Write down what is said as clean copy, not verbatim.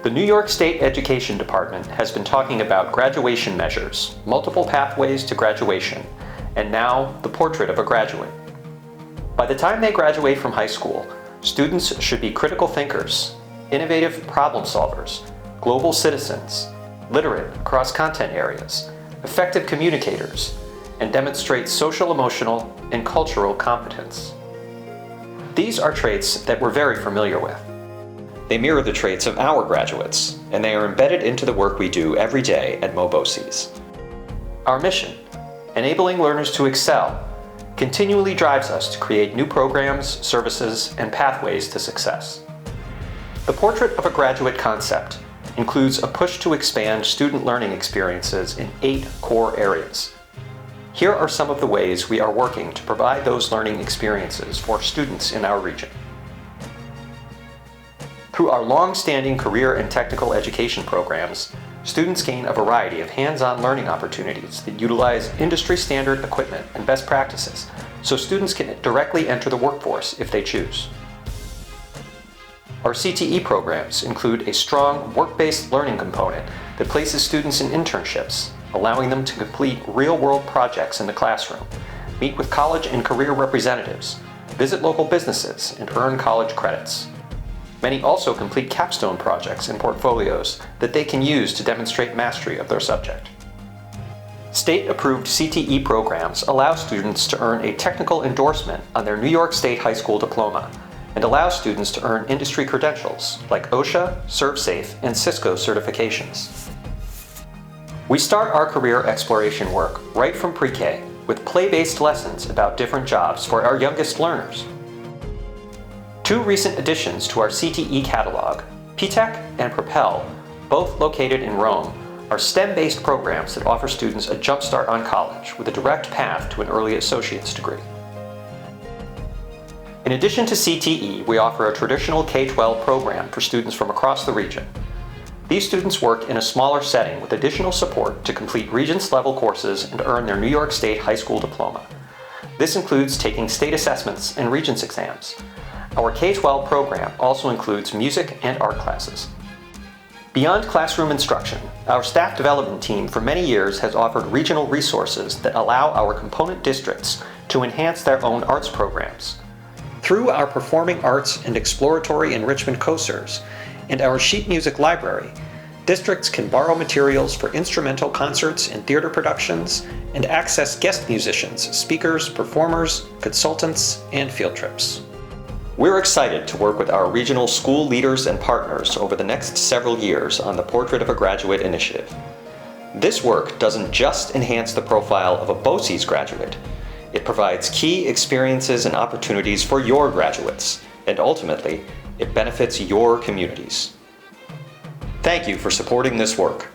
The New York State Education Department has been talking about graduation measures, multiple pathways to graduation, and now the portrait of a graduate. By the time they graduate from high school, students should be critical thinkers, innovative problem solvers, global citizens, literate across content areas, effective communicators, and demonstrate social, emotional, and cultural competence. These are traits that we're very familiar with. They mirror the traits of our graduates, and they are embedded into the work we do every day at MOBOCES. Our mission, enabling learners to excel, continually drives us to create new programs, services, and pathways to success. The Portrait of a Graduate concept includes a push to expand student learning experiences in 8 core areas. Here are some of the ways we are working to provide those learning experiences for students in our region. Through our long-standing career and technical education programs, students gain a variety of hands-on learning opportunities that utilize industry-standard equipment and best practices, so students can directly enter the workforce if they choose. Our CTE programs include a strong work-based learning component that places students in internships, allowing them to complete real-world projects in the classroom, meet with college and career representatives, visit local businesses, and earn college credits. Many also complete capstone projects and portfolios that they can use to demonstrate mastery of their subject. State-approved CTE programs allow students to earn a technical endorsement on their New York State high school diploma and allow students to earn industry credentials like OSHA, ServSafe, and Cisco certifications. We start our career exploration work right from pre-K with play-based lessons about different jobs for our youngest learners. 2 recent additions to our CTE catalog, PTech and Propel, both located in Rome, are STEM-based programs that offer students a jump start on college with a direct path to an early associate's degree. In addition to CTE, we offer a traditional K-12 program for students from across the region. These students work in a smaller setting with additional support to complete Regents-level courses and earn their New York State high school diploma. This includes taking state assessments and Regents exams. Our K-12 program also includes music and art classes. Beyond classroom instruction, our staff development team for many years has offered regional resources that allow our component districts to enhance their own arts programs. Through our Performing Arts and Exploratory Enrichment COSERs and our sheet music library, districts can borrow materials for instrumental concerts and theater productions and access guest musicians, speakers, performers, consultants, and field trips. We're excited to work with our regional school leaders and partners over the next several years on the Portrait of a Graduate initiative. This work doesn't just enhance the profile of a BOCES graduate, it provides key experiences and opportunities for your graduates, and ultimately, it benefits your communities. Thank you for supporting this work.